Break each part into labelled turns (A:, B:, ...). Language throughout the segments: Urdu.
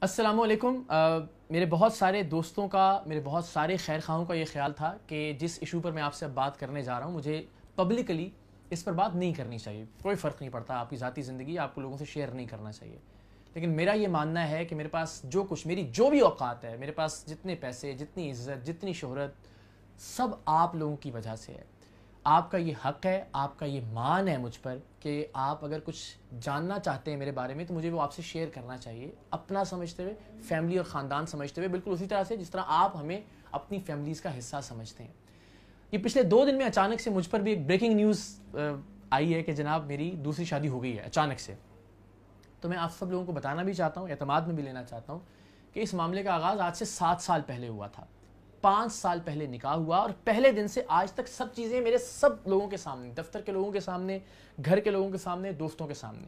A: السلام علیکم۔ میرے بہت سارے دوستوں کا، میرے بہت سارے خیر خواہوں کا یہ خیال تھا کہ جس ایشو پر میں آپ سے بات کرنے جا رہا ہوں مجھے پبلکلی اس پر بات نہیں کرنی چاہیے۔ کوئی فرق نہیں پڑتا، آپ کی ذاتی زندگی آپ کو لوگوں سے شیئر نہیں کرنا چاہیے، لیکن میرا یہ ماننا ہے کہ میرے پاس جو کچھ، میری جو بھی اوقات ہے، میرے پاس جتنے پیسے، جتنی عزت، جتنی شہرت، سب آپ لوگوں کی وجہ سے ہے۔ آپ کا یہ حق ہے، آپ کا یہ مان ہے مجھ پر کہ آپ اگر کچھ جاننا چاہتے ہیں میرے بارے میں تو مجھے وہ آپ سے شیئر کرنا چاہیے، اپنا سمجھتے ہوئے، فیملی اور خاندان سمجھتے ہوئے، بالکل اسی طرح سے جس طرح آپ ہمیں اپنی فیملیز کا حصہ سمجھتے ہیں۔ یہ پچھلے 2 دن میں اچانک سے مجھ پر بھی ایک بریکنگ نیوز آئی ہے کہ جناب میری دوسری شادی ہو گئی ہے اچانک سے۔ تو میں آپ سب لوگوں کو بتانا بھی چاہتا ہوں، اعتماد میں بھی لینا چاہتا ہوں کہ اس معاملے کا آغاز آج سے 7 سال پہلے ہوا تھا۔ 5 سال پہلے نکاح ہوا اور پہلے دن سے آج تک سب چیزیں میرے سب لوگوں کے سامنے، دفتر کے لوگوں کے سامنے، گھر کے لوگوں کے سامنے، دوستوں کے سامنے۔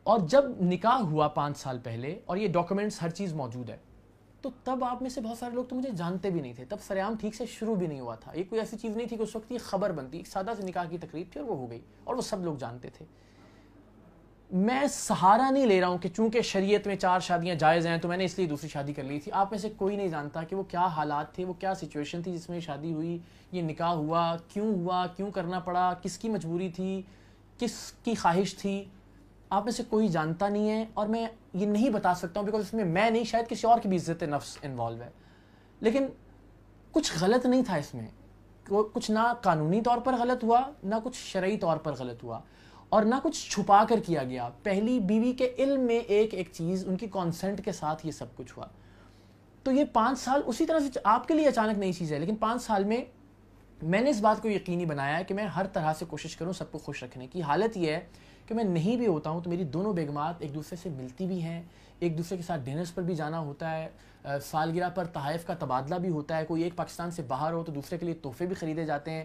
A: اور جب نکاح ہوا 5 سال پہلے اور یہ ڈاکومنٹس ہر چیز موجود ہے، تو تب آپ میں سے بہت سارے لوگ تو مجھے جانتے بھی نہیں تھے، تب سریعام ٹھیک سے شروع بھی نہیں ہوا تھا۔ یہ کوئی ایسی چیز نہیں تھی کہ اس وقت یہ خبر بنتی، ایک سادہ سے نکاح کی تقریب تھی اور وہ ہو گئی اور وہ سب لوگ جانتے تھے۔ میں سہارا نہیں لے رہا ہوں کہ چونکہ شریعت میں 4 شادیاں جائز ہیں تو میں نے اس لیے دوسری شادی کر لی تھی۔ آپ میں سے کوئی نہیں جانتا کہ وہ کیا حالات تھے، وہ کیا سچویشن تھی جس میں شادی ہوئی، یہ نکاح ہوا، کیوں کرنا پڑا، کس کی مجبوری تھی، کس کی خواہش تھی۔ آپ میں سے کوئی جانتا نہیں ہے اور میں یہ نہیں بتا سکتا ہوں بیکاز اس میں میں نہیں، شاید کسی اور کی بھی عزت نفس انوالو ہے۔ لیکن کچھ غلط نہیں تھا اس میں، کچھ نہ قانونی طور پر غلط ہوا، نہ کچھ شرعی طور پر غلط ہوا، اور نہ کچھ چھپا کر کیا گیا۔ پہلی بیوی کے علم میں ایک چیز، ان کی کانسنٹ کے ساتھ یہ سب کچھ ہوا۔ تو یہ 5 سال اسی طرح سے آپ کے لیے اچانک نئی چیز ہے، لیکن 5 سال میں نے اس بات کو یقینی بنایا ہے کہ میں ہر طرح سے کوشش کروں سب کو خوش رکھنے کی۔ حالت یہ ہے کہ میں نہیں بھی ہوتا ہوں تو میری دونوں بیگمات ایک دوسرے سے ملتی بھی ہیں، ایک دوسرے کے ساتھ ڈنرز پر بھی جانا ہوتا ہے، سالگرہ پر تحائف کا تبادلہ بھی ہوتا ہے، کوئی ایک پاکستان سے باہر ہو تو دوسرے کے لیے تحفے بھی خریدے جاتے ہیں۔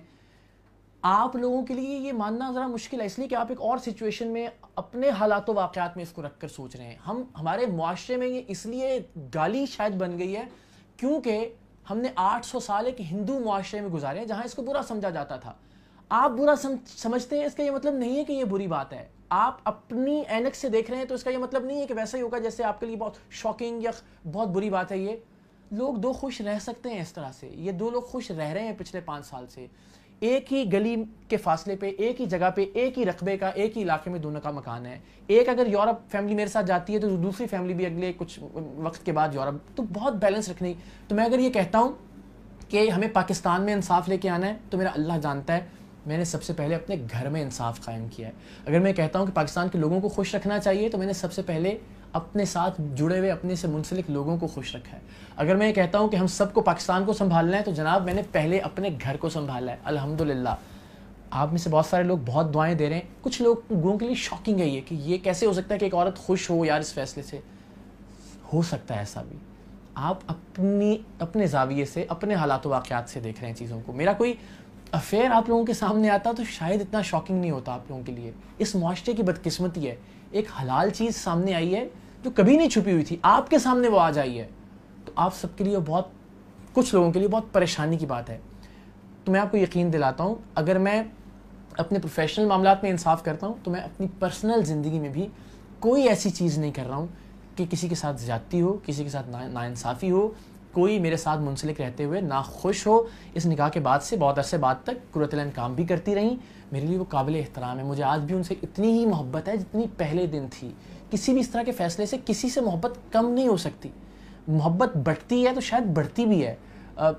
A: آپ لوگوں کے لیے یہ ماننا ذرا مشکل ہے، اس لیے کہ آپ ایک اور سچویشن میں اپنے حالات و واقعات میں اس کو رکھ کر سوچ رہے ہیں۔ ہمارے معاشرے میں یہ اس لیے گالی شاید بن گئی ہے کیونکہ ہم نے 800 سال ایک ہندو معاشرے میں گزارے ہیں جہاں اس کو برا سمجھا جاتا تھا۔ آپ برا سمجھتے ہیں، اس کا یہ مطلب نہیں ہے کہ یہ بری بات ہے۔ آپ اپنی اینک سے دیکھ رہے ہیں تو اس کا یہ مطلب نہیں ہے کہ ویسا ہی ہوگا جیسے آپ کے لیے بہت شاکنگ یا بہت بری بات ہے۔ یہ لوگ 2 خوش رہ سکتے ہیں اس طرح سے، یہ 2 لوگ خوش رہ رہے ہیں پچھلے 5 سال سے، ایک ہی گلی کے فاصلے پہ، ایک ہی جگہ پہ، ایک ہی رقبے کا، ایک ہی علاقے میں دونوں کا مکان ہے۔ ایک اگر یورپ فیملی میرے ساتھ جاتی ہے تو دوسری فیملی بھی اگلے کچھ وقت کے بعد یورپ، تو بہت بیلنس رکھنے۔ تو میں اگر یہ کہتا ہوں کہ ہمیں پاکستان میں انصاف لے کے آنا ہے تو میرا اللہ جانتا ہے میں نے سب سے پہلے اپنے گھر میں انصاف قائم کیا ہے۔ اگر میں کہتا ہوں کہ پاکستان کے لوگوں کو خوش رکھنا چاہیے تو میں نے سب سے پہلے اپنے ساتھ جڑے ہوئے، اپنے سے منسلک لوگوں کو خوش رکھا ہے۔ اگر میں کہتا ہوں کہ ہم سب کو پاکستان کو سنبھالنا ہے تو جناب میں نے پہلے اپنے گھر کو سنبھالا ہے۔ الحمدللہ آپ میں سے بہت سارے لوگ بہت دعائیں دے رہے ہیں، کچھ لوگوں کے لیے شاکنگ ہے یہ کہ یہ کیسے ہو سکتا ہے کہ ایک عورت خوش ہو یار اس فیصلے سے۔ ہو سکتا ہے ایسا بھی، آپ اپنے زاویے سے، اپنے حالات و واقعات سے دیکھ رہے ہیں چیزوں کو۔ میرا کوئی افیئر آپ لوگوں کے سامنے آتا تو شاید اتنا شاکنگ نہیں ہوتا آپ لوگوں کے لیے۔ اس معاشرے کی بدقسمتی ہے، ایک حلال چیز سامنے آئی ہے جو کبھی نہیں چھپی ہوئی تھی، آپ کے سامنے وہ آ جائی ہے، تو آپ سب کے لیے بہت، کچھ لوگوں کے لیے بہت پریشانی کی بات ہے۔ تو میں آپ کو یقین دلاتا ہوں اگر میں اپنے پروفیشنل معاملات میں انصاف کرتا ہوں تو میں اپنی پرسنل زندگی میں بھی کوئی ایسی چیز نہیں کر رہا ہوں کہ کسی کے ساتھ زیادتی ہو، کسی کے ساتھ ناانصافی ہو، کوئی میرے ساتھ منسلک رہتے ہوئے ناخوش ہو۔ اس نکاح کے بعد سے بہت عرصے بعد تک قرۃ العین کام بھی کرتی رہیں، میرے لیے وہ قابل احترام ہے۔ مجھے آج بھی ان سے اتنی ہی محبت ہے جتنی پہلے دن تھی۔ کسی بھی اس طرح کے فیصلے سے کسی سے محبت کم نہیں ہو سکتی، محبت بڑھتی ہے تو شاید بڑھتی بھی ہے۔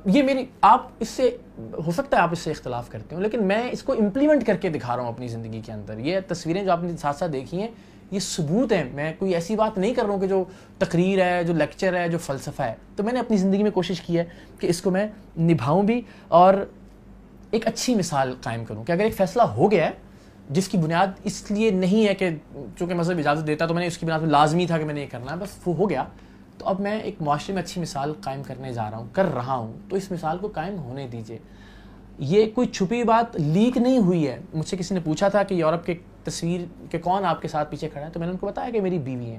A: یہ میری، آپ اس سے ہو سکتا ہے آپ اس سے اختلاف کرتے ہوں، لیکن میں اس کو امپلیمنٹ کر کے دکھا رہا ہوں اپنی زندگی کے اندر۔ یہ تصویریں جو آپ نے ساتھ ساتھ دیکھی ہیں یہ ثبوت ہے، میں کوئی ایسی بات نہیں کر رہا ہوں کہ جو تقریر ہے، جو لیکچر ہے، جو فلسفہ ہے۔ تو میں نے اپنی زندگی میں کوشش کی ہے کہ اس کو میں نبھاؤں بھی اور ایک اچھی مثال قائم کروں کہ اگر ایک فیصلہ ہو گیا ہے جس کی بنیاد اس لیے نہیں ہے کہ چونکہ مذہب اجازت دیتا تو میں نے اس کی بنیاد پر لازمی تھا کہ میں نے یہ کرنا ہے، بس وہ ہو گیا، تو اب میں ایک معاشرے میں اچھی مثال قائم کرنے جا رہا ہوں، کر رہا ہوں، تو اس مثال کو قائم ہونے دیجیے۔ یہ کوئی چھپی بات لیک نہیں ہوئی ہے۔ مجھ سے کسی نے پوچھا تھا کہ یورپ کے تصویر کہ کون آپ کے ساتھ پیچھے کھڑا ہے، تو میں نے ان کو بتایا کہ میری بیوی ہے۔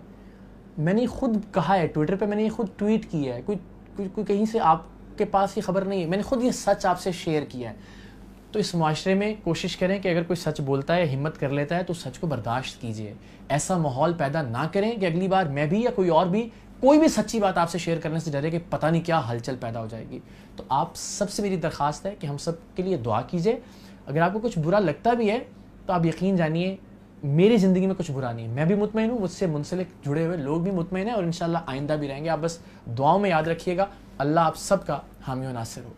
A: میں نے خود کہا ہے ٹویٹر پہ، میں نے یہ خود ٹویٹ کی ہے، کوئی کہیں سے آپ کے پاس یہ خبر نہیں ہے، میں نے خود یہ سچ آپ سے شیئر کیا ہے۔ تو اس معاشرے میں کوشش کریں کہ اگر کوئی سچ بولتا ہے، ہمت کر لیتا ہے، تو سچ کو برداشت کیجئے. ایسا ماحول پیدا نہ کریں کہ اگلی بار میں بھی یا کوئی اور بھی کوئی بھی سچی بات آپ سے شیئر کرنے سے ڈرے کہ پتہ نہیں کیا ہلچل پیدا ہو جائے گی. تو آپ سب سے میری درخواست ہے کہ ہم سب کے لیے دعا کیجئے. اگر آپ کو کچھ برا لگتا بھی ہے تو آپ یقین جانیے میری زندگی میں کچھ برا نہیں ہے. میں بھی مطمئن ہوں، مجھ سے منسلک جڑے ہوئے لوگ بھی مطمئن ہیں، اور انشاءاللہ آئندہ بھی رہیں گے. آپ بس دعاؤں میں یاد رکھیے گا. اللہ آپ سب کا حامی و ناصر ہو.